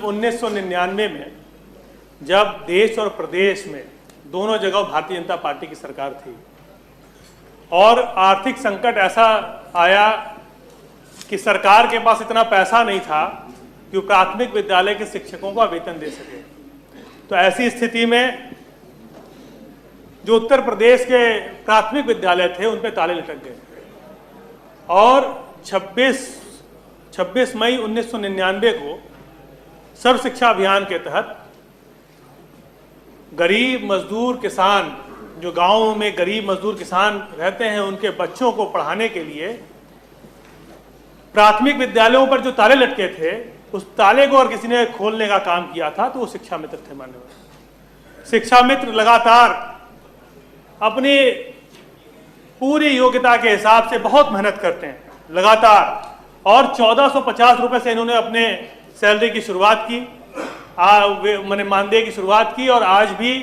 1999 में जब देश और प्रदेश में दोनों जगह भारतीय जनता पार्टी की सरकार थी और आर्थिक संकट ऐसा आया कि सरकार के पास इतना पैसा नहीं था कि वो प्राथमिक विद्यालय के शिक्षकों का वेतन दे सके, तो ऐसी स्थिति में जो उत्तर प्रदेश के प्राथमिक विद्यालय थे उन पे ताले लटक गए और 26 मई 1999 को सर्व शिक्षा अभियान के तहत गरीब मजदूर किसान, जो गांवों में गरीब मजदूर किसान रहते हैं, उनके बच्चों को पढ़ाने के लिए प्राथमिक विद्यालयों पर जो ताले लटके थे उस ताले को अगर किसी ने खोलने का काम किया था तो वो शिक्षा मित्र थे। मान्यवर शिक्षा मित्र लगातार अपनी पूरी योग्यता के हिसाब से बहुत मेहनत करते हैं लगातार, और 1450 रुपए से इन्होंने अपने सैलरी की शुरुआत की, मैंने मानदेय की शुरुआत की, और आज भी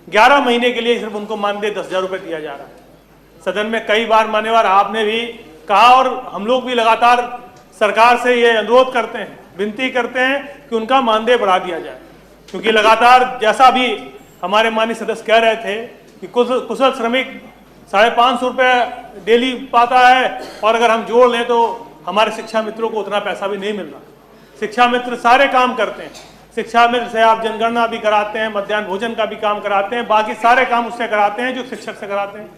11 महीने के लिए सिर्फ उनको मानदेय 10,000 रुपये दिया जा रहा है। सदन में कई बार मान्यवर आपने भी कहा और हम लोग भी लगातार सरकार से ये अनुरोध करते हैं, विनती करते हैं कि उनका मानदेय बढ़ा दिया जाए, क्योंकि लगातार जैसा भी हमारे माननीय सदस्य कह रहे थे कि कुशल श्रमिक 550 रुपये डेली पाता है और अगर हम जोड़ लें तो हमारे शिक्षा मित्रों को उतना पैसा भी नहीं मिल रहा। शिक्षा मित्र सारे काम करते हैं, शिक्षा मित्र से आप जनगणना भी कराते हैं, मध्याह्न भोजन का भी काम कराते हैं, बाकी सारे काम उससे कराते हैं जो शिक्षक से कराते हैं।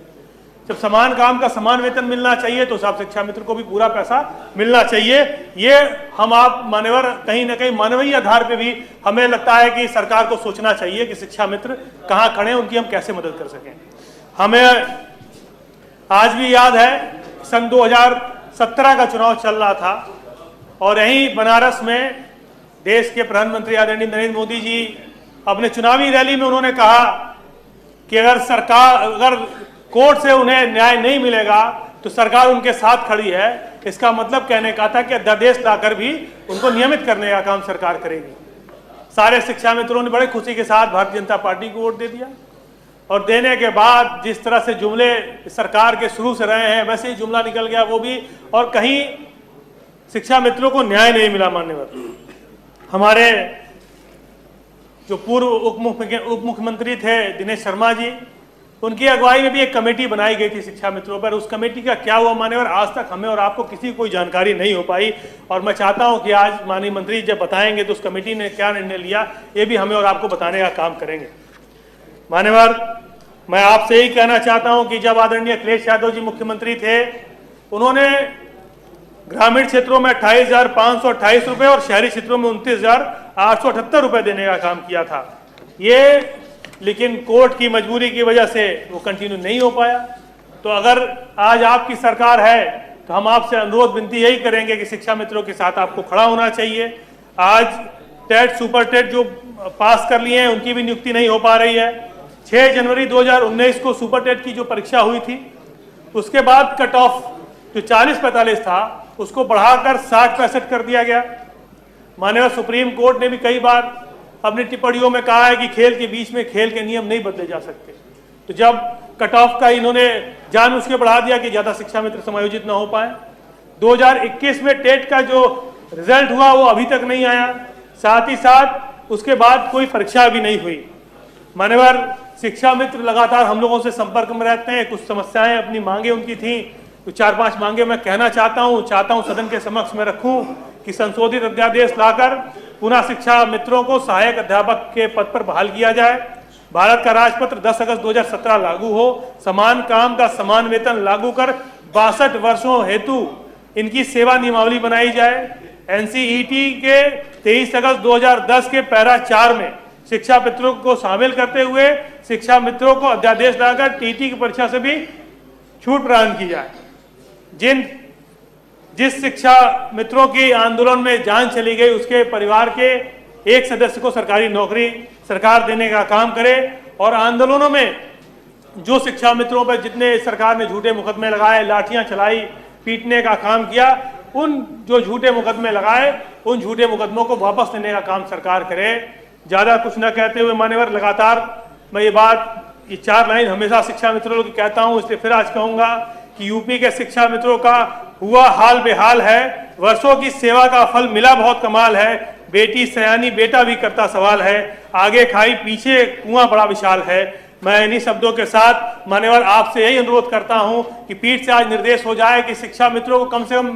जब समान काम का समान वेतन मिलना चाहिए तो सब शिक्षा मित्र को भी पूरा पैसा मिलना चाहिए। ये हम आप मान्यवर कहीं ना कहीं मानवीय आधार पे भी हमें लगता है कि सरकार को सोचना चाहिए कि शिक्षा मित्र कहाँ खड़े हैं, उनकी हम कैसे मदद कर सकें। हमें आज भी याद है सन 2017 का चुनाव चल रहा था और यहीं बनारस में देश के प्रधानमंत्री आदरणीय नरेंद्र मोदी जी अपने चुनावी रैली में उन्होंने कहा कि अगर कोर्ट से उन्हें न्याय नहीं मिलेगा तो सरकार उनके साथ खड़ी है। इसका मतलब कहने का था कि अध्यादेश लाकर भी उनको नियमित करने का काम सरकार करेगी। सारे शिक्षा मित्रों ने बड़े खुशी के साथ भारतीय जनता पार्टी को वोट दे दिया और देने के बाद जिस तरह से जुमले सरकार के शुरू से रहे हैं वैसे ही जुमला निकल गया वो भी, और कहीं शिक्षा मित्रों को न्याय नहीं मिला। मान्यवर हमारे जो पूर्व उप मुख्यमंत्री थे दिनेश शर्मा जी, उनकी अगुवाई में भी एक कमेटी बनाई गई थी शिक्षा मित्रों पर। उस कमेटी का क्या हुआ मान्यवर, आज तक हमें और आपको किसी कोई जानकारी नहीं हो पाई, और मैं चाहता हूं कि आज माननीय मंत्री जब बताएंगे तो उस कमेटी ने क्या निर्णय लिया ये भी हमें और आपको बताने का काम करेंगे। मान्यवर मैं आपसे यही कहना चाहता हूं कि जब आदरणीय अखिलेश यादव जी मुख्यमंत्री थे उन्होंने ग्रामीण क्षेत्रों में 28,528 रुपये और शहरी क्षेत्रों में 29,878 रुपये देने का काम किया था ये, लेकिन कोर्ट की मजबूरी की वजह से वो कंटिन्यू नहीं हो पाया। तो अगर आज आपकी सरकार है तो हम आपसे अनुरोध विनती यही करेंगे कि शिक्षा मित्रों के साथ आपको खड़ा होना चाहिए। आज टेट सुपर टेट जो पास कर लिए हैं उनकी भी नियुक्ति नहीं हो पा रही है। 6 जनवरी 2019 को सुपर टेट की जो परीक्षा हुई थी उसके बाद कट ऑफ जो 40-45 था उसको बढ़ाकर 60-65 कर दिया गया। माननीय सुप्रीम कोर्ट ने भी कई बार अपनी टिप्पणियों में कहा है कि खेल के बीच में खेल के नियम नहीं बदले जा सकते। तो जब कट ऑफ का इन्होंने जानबूझ के बढ़ा दिया कि ज्यादा शिक्षा मित्र समायोजित न हो पाए। 2021 में टेट का जो रिजल्ट हुआ वो अभी तक नहीं आया, साथ ही साथ उसके बाद कोई परीक्षा भी नहीं हुई। मान्यवर शिक्षा मित्र लगातार हम लोगों से संपर्क में रहते हैं, कुछ समस्याएं अपनी मांगे उनकी थी, तो 4-5 मांगे मैं कहना चाहता हूं सदन के समक्ष में रखूं कि संशोधित अध्यादेश लाकर पुनः शिक्षा मित्रों को सहायक अध्यापक के पद पर बहाल किया जाए। भारत का राजपत्र 10 अगस्त 2017 लागू हो। समान काम का समान वेतन लागू कर 62 वर्षों हेतु इनकी सेवा नियमावली बनाई जाए। एनसीईटी के 23 अगस्त 2010 के पैरा 4 में शिक्षा मित्रों को शामिल करते हुए शिक्षा मित्रों को अध्यादेश लाकर टीटी की परीक्षा से भी छूट प्रदान की जाए। जिस शिक्षा मित्रों की आंदोलन में जान चली गई उसके परिवार के एक सदस्य को सरकारी नौकरी सरकार देने का काम करे, और आंदोलनों में जो शिक्षा मित्रों पर जितने सरकार ने झूठे मुकदमे लगाए, लाठियां चलाई, पीटने का काम किया, उन जो झूठे मुकदमे लगाए उन झूठे मुकदमों को वापस लेने का काम सरकार करे। ज्यादा कुछ न कहते हुए मान्यवर लगातार मैं ये 4 लाइन हमेशा शिक्षा मित्रों की कहता हूं, इसलिए फिर आज कहूंगा कि यूपी के शिक्षा मित्रों का हुआ हाल बेहाल है। वर्षों की सेवा का फल मिला बहुत कमाल है। बेटी सयानी बेटा भी करता सवाल है, आगे खाई पीछे कुआं बड़ा विशाल है। मैं इन्हीं शब्दों के साथ मान्यवर आपसे यही अनुरोध करता हूं कि पीठ से आज निर्देश हो जाए कि शिक्षा मित्रों को कम से कम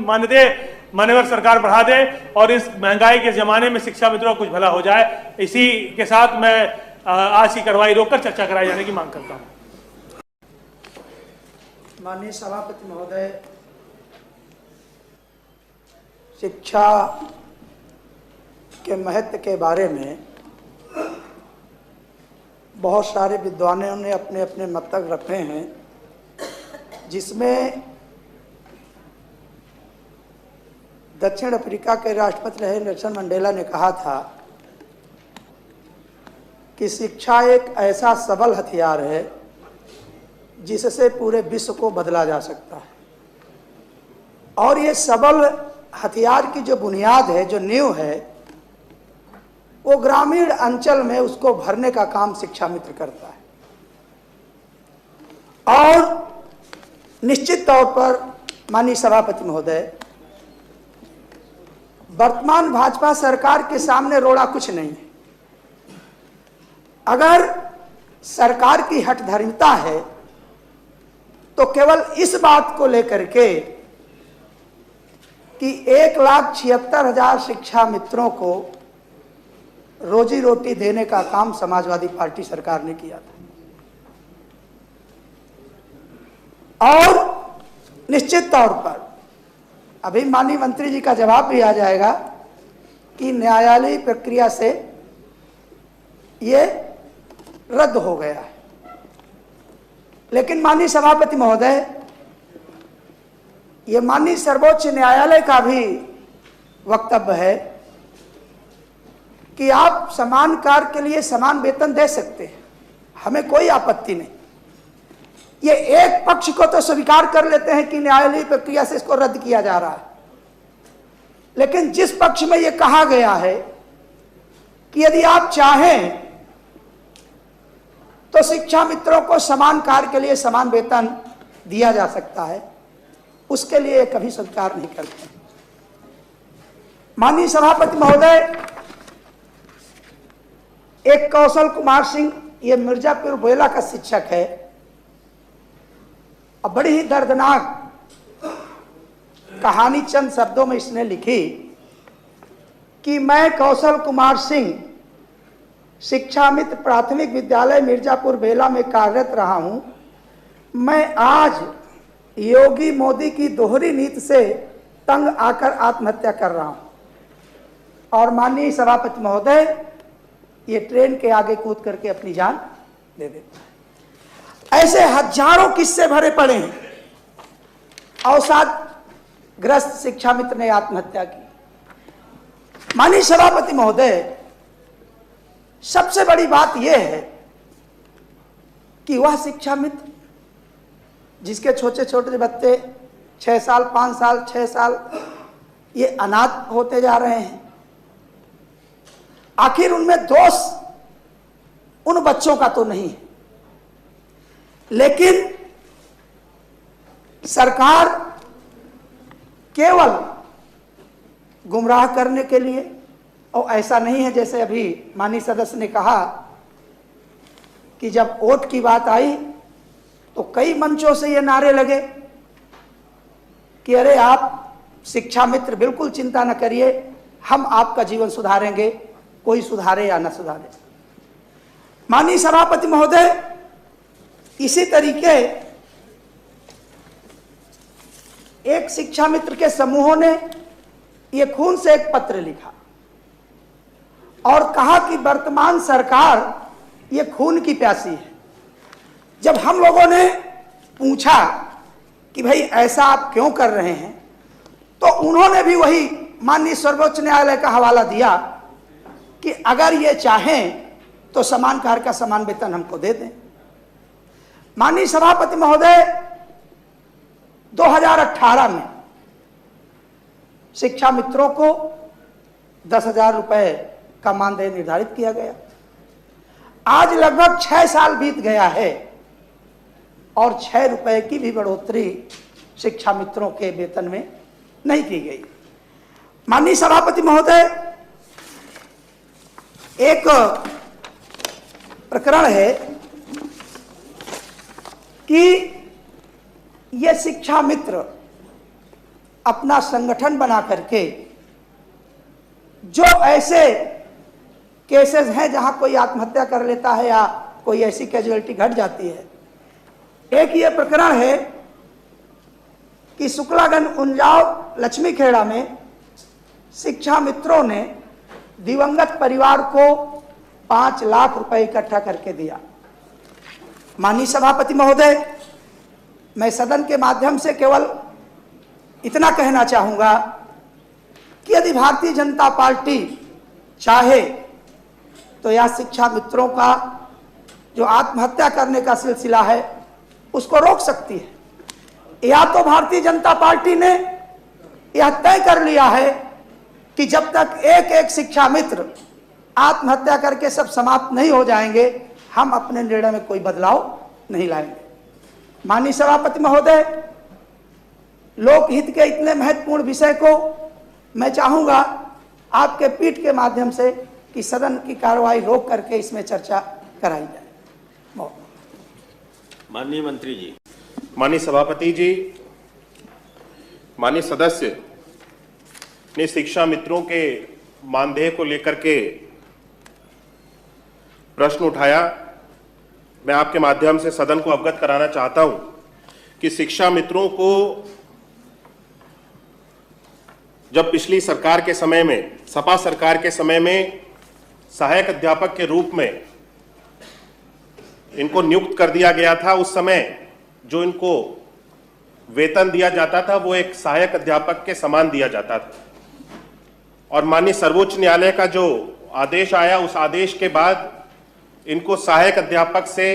मान्यवर सरकार बढ़ा दे और इस महंगाई के जमाने में शिक्षा मित्रों को कुछ भला हो जाए। इसी के साथ मैं आज की कार्रवाई रोककर चर्चा कराए जाने की मांग करता हूं। माननीय सभापति महोदय, शिक्षा के महत्व के बारे में बहुत सारे विद्वानों ने अपने अपने मतक रखे हैं, जिसमें दक्षिण अफ्रीका के राष्ट्रपति रहे नेल्सन मंडेला ने कहा था कि शिक्षा एक ऐसा सबल हथियार है जिससे पूरे विश्व को बदला जा सकता है। और ये सबल हथियार की जो बुनियाद है, जो नींव है, वो ग्रामीण अंचल में उसको भरने का काम शिक्षा मित्र करता है। और निश्चित तौर पर माननीय सभापति महोदय, वर्तमान भाजपा सरकार के सामने रोड़ा कुछ नहीं है। अगर सरकार की हठधर्मिता है तो केवल इस बात को लेकर के कि 1,76,000 शिक्षा मित्रों को रोजी रोटी देने का काम समाजवादी पार्टी सरकार ने किया था। और निश्चित तौर पर अभी माननीय मंत्री जी का जवाब भी आ जाएगा कि न्यायालयीय प्रक्रिया से ये रद्द हो गया है। लेकिन माननीय सभापति महोदय, ये माननीय सर्वोच्च न्यायालय का भी वक्तव्य है कि आप समान कार्य के लिए समान वेतन दे सकते हैं, हमें कोई आपत्ति नहीं। ये एक पक्ष को तो स्वीकार कर लेते हैं कि न्यायालयीय प्रक्रिया से इसको रद्द किया जा रहा है, लेकिन जिस पक्ष में ये कहा गया है कि यदि आप चाहें तो शिक्षा मित्रों को समान कार्य के लिए समान वेतन दिया जा सकता है, उसके लिए कभी स्वीकार नहीं करते। माननीय सभापति महोदय, एक कौशल कुमार सिंह, ये मिर्जापुर बेला का शिक्षक है, और बड़ी ही दर्दनाक कहानी चंद शब्दों में इसने लिखी कि मैं कौशल कुमार सिंह शिक्षा मित्र प्राथमिक विद्यालय मिर्जापुर बेला में कार्यरत रहा हूं। मैं आज योगी मोदी की दोहरी नीति से तंग आकर आत्महत्या कर रहा हूं। और माननीय सभापति महोदय, ये ट्रेन के आगे कूद करके अपनी जान दे देता है। ऐसे हजारों किस्से भरे पड़े हैं। अवसादग्रस्त शिक्षा मित्र ने आत्महत्या की। माननीय सभापति महोदय, सबसे बड़ी बात यह है कि वह शिक्षा मित्र जिसके छोटे छोटे बच्चे 6 साल, 5 साल, 6 साल ये अनाथ होते जा रहे हैं, आखिर उनमें दोष उन बच्चों का तो नहीं है, लेकिन सरकार केवल गुमराह करने के लिए, और ऐसा नहीं है जैसे अभी माननीय सदस्य ने कहा कि जब वोट की बात आई तो कई मंचों से ये नारे लगे कि अरे आप शिक्षा मित्र बिल्कुल चिंता न करिए, हम आपका जीवन सुधारेंगे, कोई सुधारे या न सुधारे। माननीय सभापति महोदय, इसी तरीके एक शिक्षा मित्र के समूहों ने ये खून से एक पत्र लिखा और कहा कि वर्तमान सरकार ये खून की प्यासी है। जब हम लोगों ने पूछा कि भाई ऐसा आप क्यों कर रहे हैं, तो उन्होंने भी वही माननीय सर्वोच्च न्यायालय का हवाला दिया कि अगर ये चाहें तो समान कार्य का समान वेतन हमको दे दें। माननीय सभापति महोदय, 2018 में शिक्षा मित्रों को 10,000 रुपए का मानदेय निर्धारित किया गया। आज लगभग 6 साल बीत गया है और 6 रुपए की भी बढ़ोतरी शिक्षा मित्रों के वेतन में नहीं की गई। माननीय सभापति महोदय, एक प्रकरण है कि ये शिक्षा मित्र अपना संगठन बना करके जो ऐसे केसेस हैं जहां कोई आत्महत्या कर लेता है या कोई ऐसी कैजुअलिटी घट जाती है, एक ये प्रकरण है कि शुक्लागंज उंजाव लक्ष्मी खेड़ा में शिक्षा मित्रों ने दिवंगत परिवार को 5 लाख रुपए इकट्ठा करके दिया। माननीय सभापति महोदय, मैं सदन के माध्यम से केवल इतना कहना चाहूंगा कि यदि भारतीय जनता पार्टी चाहे तो यह शिक्षा मित्रों का जो आत्महत्या करने का सिलसिला है उसको रोक सकती है, या तो भारतीय जनता पार्टी ने यह तय कर लिया है कि जब तक एक एक शिक्षा मित्र आत्महत्या करके सब समाप्त नहीं हो जाएंगे, हम अपने निर्णय में कोई बदलाव नहीं लाएंगे। माननीय सभापति महोदय, लोकहित के इतने महत्वपूर्ण विषय को मैं चाहूंगा आपके पीठ के माध्यम से कि सदन की कार्रवाई रोक करके इसमें चर्चा कराई जाए। माननीय मंत्री जी। माननीय सभापति जी, माननीय सदस्य ने शिक्षा मित्रों के मानदेय को लेकर के प्रश्न उठाया। मैं आपके माध्यम से सदन को अवगत कराना चाहता हूं कि शिक्षा मित्रों को जब पिछली सरकार के समय में, सपा सरकार के समय में सहायक अध्यापक के रूप में इनको नियुक्त कर दिया गया था, उस समय जो इनको वेतन दिया जाता था वो एक सहायक अध्यापक के समान दिया जाता था। और माननीय सर्वोच्च न्यायालय का जो आदेश आया, उस आदेश के बाद इनको सहायक अध्यापक से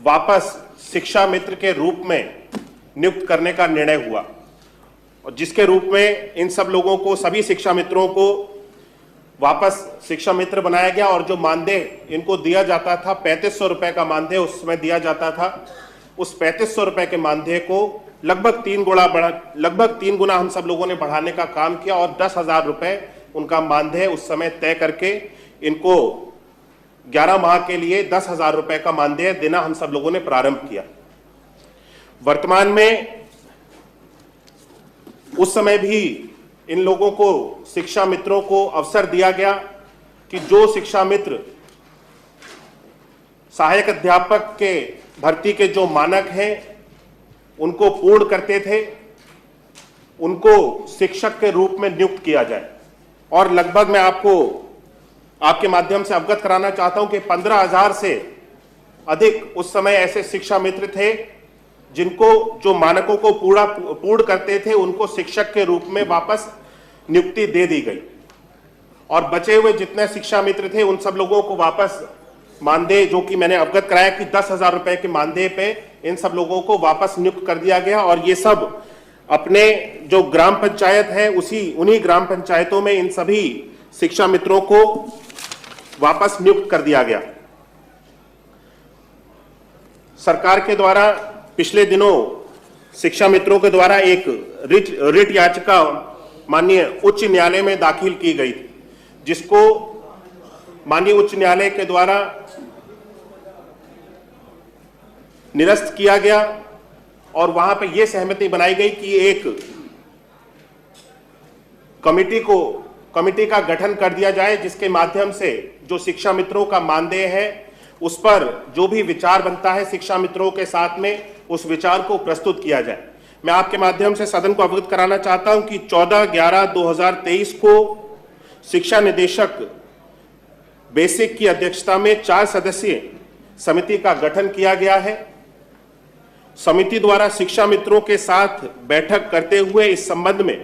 वापस शिक्षा मित्र के रूप में नियुक्त करने का निर्णय हुआ, और जिसके रूप में इन सब लोगों को, सभी शिक्षा मित्रों को वापस शिक्षा मित्र बनाया गया। और जो मानदेय इनको दिया जाता था, 3500 रुपए का मानदेय उस समय दिया जाता था, उस 3500 रुपए के मानदेय को लगभग 3 गुना हम सब लोगों ने बढ़ाने का काम किया, और 10,000 रुपए उनका मानदेय उस समय तय करके इनको 11 माह के लिए 10,000 रुपए का मानदेय देना हम सब लोगों ने प्रारंभ किया। वर्तमान में उस समय भी इन लोगों को, शिक्षा मित्रों को अवसर दिया गया कि जो शिक्षा मित्र सहायक अध्यापक के भर्ती के जो मानक हैं उनको पूर्ण करते थे, उनको शिक्षक के रूप में नियुक्त किया जाए। और लगभग मैं आपको आपके माध्यम से अवगत कराना चाहता हूं कि 15,000 से अधिक उस समय ऐसे शिक्षा मित्र थे जिनको, जो मानकों को पूर्ण करते थे, उनको शिक्षक के रूप में वापस नियुक्ति दे दी गई। और बचे हुए जितने शिक्षा मित्र थे उन सब लोगों को वापस मानदेय, जो कि मैंने अवगत कराया कि 10,000 रुपए के मानदेय पे इन सब लोगों को वापस नियुक्त कर दिया गया। और ये सब अपने जो ग्राम पंचायत है, उन्हीं ग्राम पंचायतों में इन सभी शिक्षा मित्रों को वापस नियुक्त कर दिया गया। सरकार के द्वारा पिछले दिनों शिक्षा मित्रों के द्वारा एक रिट याचिका माननीय उच्च न्यायालय में दाखिल की गई थी, जिसको माननीय उच्च न्यायालय के द्वारा निरस्त किया गया। और वहां पे यह सहमति बनाई गई कि एक कमिटी का गठन कर दिया जाए, जिसके माध्यम से जो शिक्षा मित्रों का मानदेय है उस पर जो भी विचार बनता है शिक्षा मित्रों के साथ में, उस विचार को प्रस्तुत किया जाए। मैं आपके माध्यम से सदन को अवगत कराना चाहता हूं कि 14/11/2023 को शिक्षा निदेशक बेसिक की अध्यक्षता में 4 सदस्यीय समिति का गठन किया गया है। समिति द्वारा शिक्षा मित्रों के साथ बैठक करते हुए इस संबंध में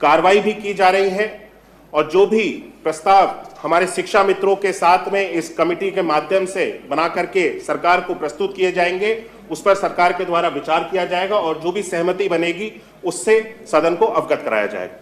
कार्रवाई भी की जा रही है, और जो भी प्रस्ताव हमारे शिक्षा मित्रों के साथ में इस कमेटी के माध्यम से बना करके सरकार को प्रस्तुत किए जाएंगे, उस पर सरकार के द्वारा विचार किया जाएगा, और जो भी सहमति बनेगी उससे सदन को अवगत कराया जाएगा।